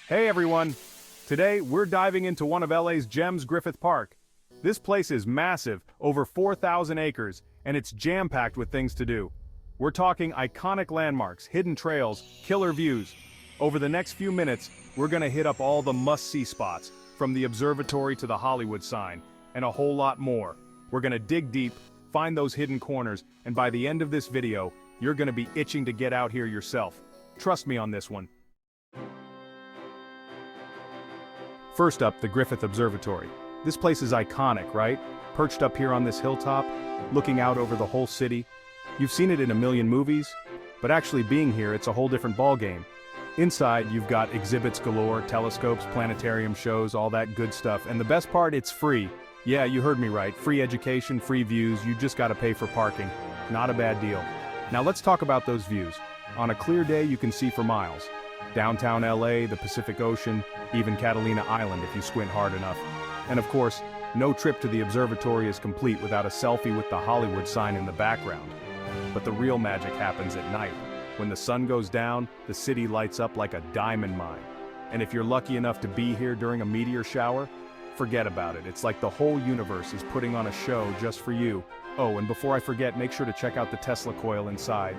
Hey everyone! Today, we're diving into one of LA's gems, Griffith Park. This place is massive, over 4,000 acres, and it's jam-packed with things to do. We're talking iconic landmarks, hidden trails, killer views. Over the next few minutes, we're gonna hit up all the must-see spots, from the observatory to the Hollywood sign, and a whole lot more. We're gonna dig deep, find those hidden corners, and by the end of this video, you're gonna be itching to get out here yourself. Trust me on this one. First up, the Griffith Observatory. This place is iconic, right? Perched up here on this hilltop, looking out over the whole city. You've seen it in a million movies, but actually being here, it's a whole different ballgame. Inside, you've got exhibits galore, telescopes, planetarium shows, all that good stuff, and the best part, it's free. Yeah, you heard me right, free education, free views, you just gotta pay for parking. Not a bad deal. Now let's talk about those views. On a clear day, you can see for miles. Downtown LA, the Pacific Ocean, even Catalina Island if you squint hard enough. And of course, no trip to the observatory is complete without a selfie with the Hollywood sign in the background. But the real magic happens at night. When the sun goes down, the city lights up like a diamond mine. And if you're lucky enough to be here during a meteor shower, forget about it. It's like the whole universe is putting on a show just for you. Oh, and before I forget, make sure to check out the Tesla coil inside.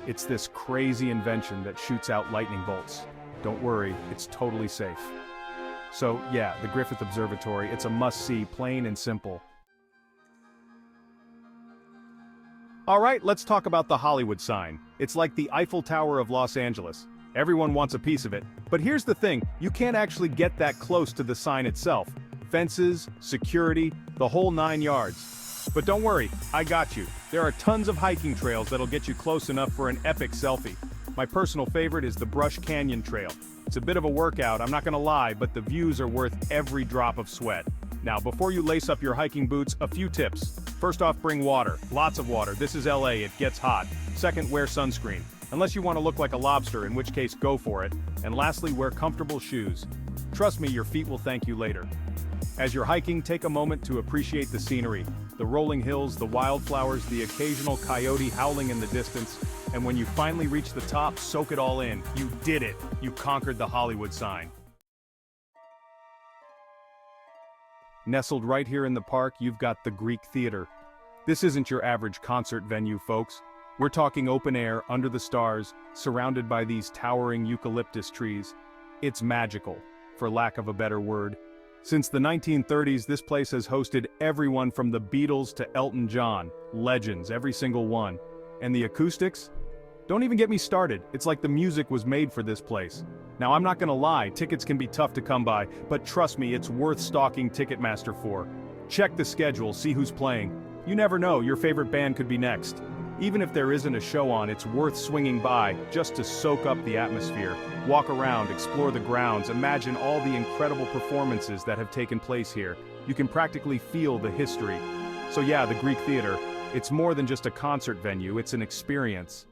It's this crazy invention that shoots out lightning bolts. Don't worry, it's totally safe. So yeah, the Griffith Observatory, it's a must-see, plain and simple. Alright, let's talk about the Hollywood sign. It's like the Eiffel Tower of Los Angeles. Everyone wants a piece of it. But here's the thing, you can't actually get that close to the sign itself. Fences, security, the whole 9 yards. But don't worry, I got you. There are tons of hiking trails that'll get you close enough for an epic selfie. My personal favorite is the Brush Canyon Trail. It's a bit of a workout, I'm not gonna lie, but the views are worth every drop of sweat. Now, before you lace up your hiking boots, a few tips. First off, bring water. Lots of water. This is LA, it gets hot. Second, wear sunscreen. Unless you want to look like a lobster, in which case go for it. And lastly, wear comfortable shoes. Trust me, your feet will thank you later. As you're hiking, take a moment to appreciate the scenery. The rolling hills, the wildflowers, the occasional coyote howling in the distance. And when you finally reach the top, soak it all in. You did it. You conquered the Hollywood sign. Nestled right here in the park, you've got the Greek Theater. This isn't your average concert venue, folks. We're talking open air, under the stars, surrounded by these towering eucalyptus trees. It's magical, for lack of a better word. Since the 1930s, this place has hosted everyone from the Beatles to Elton John. Legends, every single one. And the acoustics? Don't even get me started. It's like the music was made for this place. Now, I'm not gonna lie, tickets can be tough to come by, but trust me, it's worth stalking Ticketmaster for. Check the schedule, see who's playing. You never know, your favorite band could be next. Even if there isn't a show on, it's worth swinging by just to soak up the atmosphere. Walk around, explore the grounds, imagine all the incredible performances that have taken place here. You can practically feel the history. So yeah, the Greek Theater, it's more than just a concert venue, it's an experience.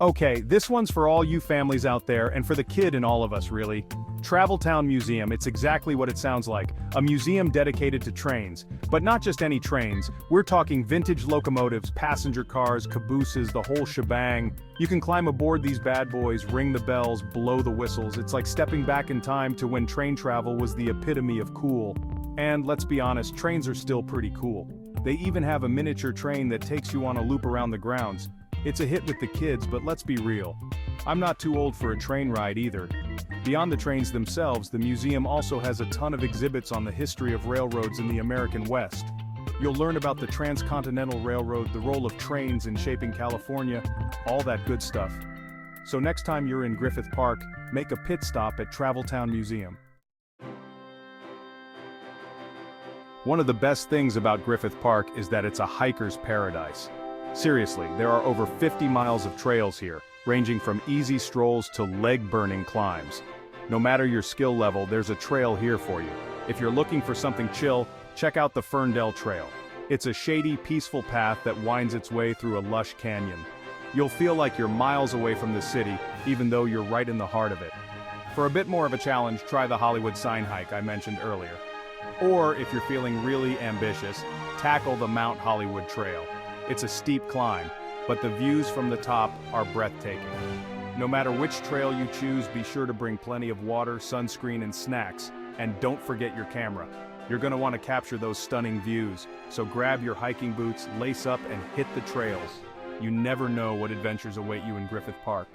Okay, this one's for all you families out there and for the kid in all of us, really. Traveltown Museum, it's exactly what it sounds like. A museum dedicated to trains. But not just any trains, we're talking vintage locomotives, passenger cars, cabooses, the whole shebang. You can climb aboard these bad boys, ring the bells, blow the whistles. It's like stepping back in time to when train travel was the epitome of cool. And let's be honest, trains are still pretty cool. They even have a miniature train that takes you on a loop around the grounds. It's a hit with the kids, but let's be real. I'm not too old for a train ride either. Beyond the trains themselves, the museum also has a ton of exhibits on the history of railroads in the American West. You'll learn about the Transcontinental Railroad, the role of trains in shaping California, all that good stuff. So next time you're in Griffith Park, make a pit stop at Traveltown Museum. One of the best things about Griffith Park is that it's a hiker's paradise. Seriously, there are over 50 miles of trails here, ranging from easy strolls to leg-burning climbs. No matter your skill level, there's a trail here for you. If you're looking for something chill, check out the Ferndale Trail. It's a shady, peaceful path that winds its way through a lush canyon. You'll feel like you're miles away from the city, even though you're right in the heart of it. For a bit more of a challenge, try the Hollywood sign hike I mentioned earlier. Or, if you're feeling really ambitious, tackle the Mount Hollywood Trail. It's a steep climb, but the views from the top are breathtaking. No matter which trail you choose, be sure to bring plenty of water, sunscreen, and snacks. And don't forget your camera. You're going to want to capture those stunning views, so grab your hiking boots, lace up, and hit the trails. You never know what adventures await you in Griffith Park.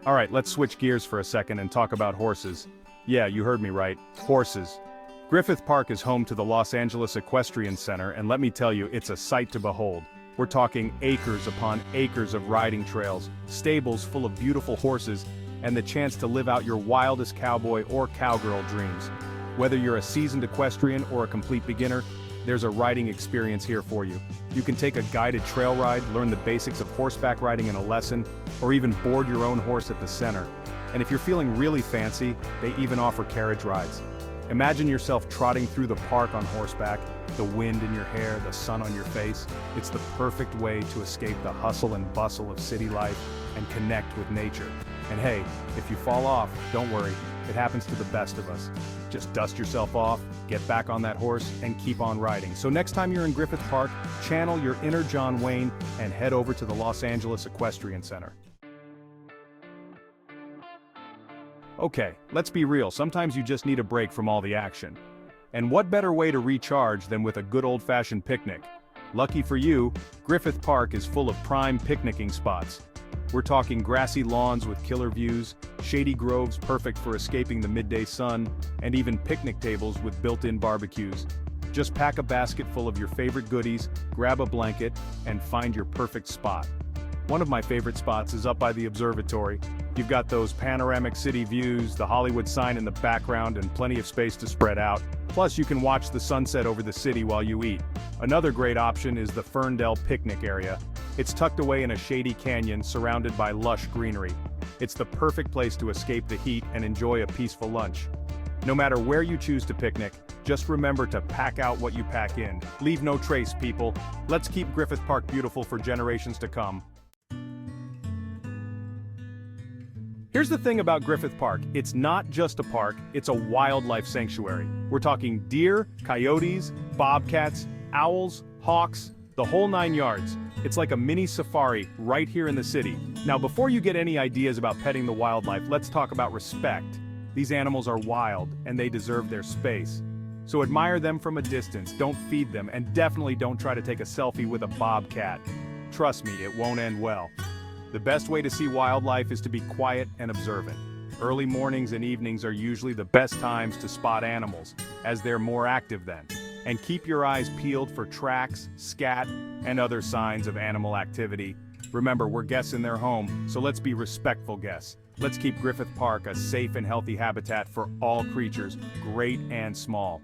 Alright, let's switch gears for a second and talk about horses. Yeah, you heard me right, horses. Griffith Park is home to the Los Angeles Equestrian Center, and let me tell you, it's a sight to behold. We're talking acres upon acres of riding trails, stables full of beautiful horses, and the chance to live out your wildest cowboy or cowgirl dreams. Whether you're a seasoned equestrian or a complete beginner, there's a riding experience here for you. You can take a guided trail ride, learn the basics of horseback riding in a lesson, or even board your own horse at the center. And if you're feeling really fancy, they even offer carriage rides. Imagine yourself trotting through the park on horseback, the wind in your hair, the sun on your face. It's the perfect way to escape the hustle and bustle of city life and connect with nature. And hey, if you fall off, don't worry, it happens to the best of us. Just dust yourself off, get back on that horse, and keep on riding. So next time you're in Griffith Park, channel your inner John Wayne and head over to the Los Angeles Equestrian Center. Okay, let's be real, sometimes you just need a break from all the action. And what better way to recharge than with a good old-fashioned picnic? Lucky for you, Griffith Park is full of prime picnicking spots. We're talking grassy lawns with killer views, shady groves perfect for escaping the midday sun, and even picnic tables with built-in barbecues. Just pack a basket full of your favorite goodies, grab a blanket, and find your perfect spot. One of my favorite spots is up by the observatory. You've got those panoramic city views, the Hollywood sign in the background, and plenty of space to spread out. Plus, you can watch the sunset over the city while you eat. Another great option is the Ferndale picnic area. It's tucked away in a shady canyon surrounded by lush greenery. It's the perfect place to escape the heat and enjoy a peaceful lunch. No matter where you choose to picnic, just remember to pack out what you pack in. Leave no trace, people. Let's keep Griffith Park beautiful for generations to come. Here's the thing about Griffith Park, it's not just a park, it's a wildlife sanctuary. We're talking deer, coyotes, bobcats, owls, hawks, the whole 9 yards. It's like a mini safari right here in the city. Now before you get any ideas about petting the wildlife, let's talk about respect. These animals are wild, and they deserve their space. So admire them from a distance, don't feed them, and definitely don't try to take a selfie with a bobcat. Trust me, it won't end well. The best way to see wildlife is to be quiet and observant. Early mornings and evenings are usually the best times to spot animals, as they're more active then. And keep your eyes peeled for tracks, scat, and other signs of animal activity. Remember, we're guests in their home, so let's be respectful guests. Let's keep Griffith Park a safe and healthy habitat for all creatures, great and small.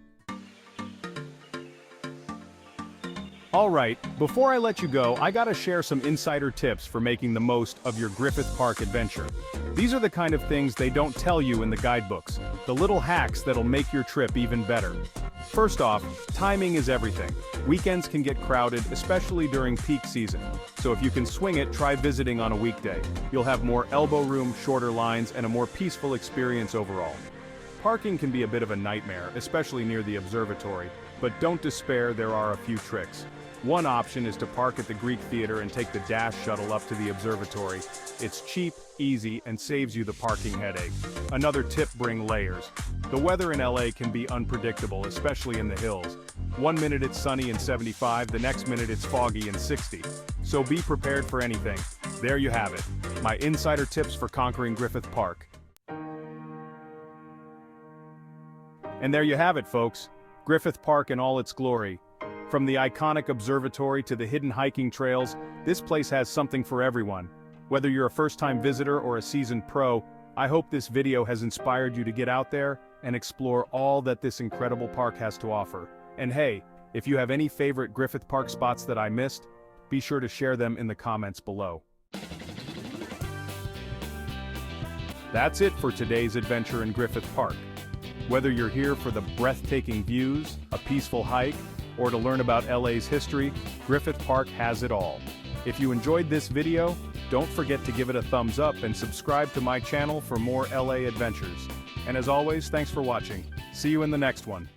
Alright, before I let you go, I gotta share some insider tips for making the most of your Griffith Park adventure. These are the kind of things they don't tell you in the guidebooks, the little hacks that'll make your trip even better. First off, timing is everything. Weekends can get crowded, especially during peak season. So if you can swing it, try visiting on a weekday. You'll have more elbow room, shorter lines, and a more peaceful experience overall. Parking can be a bit of a nightmare, especially near the observatory, but don't despair, there are a few tricks. One option is to park at the Greek Theater and take the Dash shuttle up to the observatory. It's cheap, easy, and saves you the parking headache. Another tip, bring layers. The weather in LA can be unpredictable, especially in the hills. 1 minute it's sunny and 75, the next minute it's foggy and 60. So be prepared for anything. There you have it, my insider tips for conquering Griffith Park. And there you have it, folks. Griffith Park in all its glory. From the iconic observatory to the hidden hiking trails, this place has something for everyone. Whether you're a first-time visitor or a seasoned pro, I hope this video has inspired you to get out there and explore all that this incredible park has to offer. And hey, if you have any favorite Griffith Park spots that I missed, be sure to share them in the comments below. That's it for today's adventure in Griffith Park. Whether you're here for the breathtaking views, a peaceful hike, or to learn about LA's history, Griffith Park has it all. If you enjoyed this video, don't forget to give it a thumbs up and subscribe to my channel for more LA adventures. And as always, thanks for watching. See you in the next one.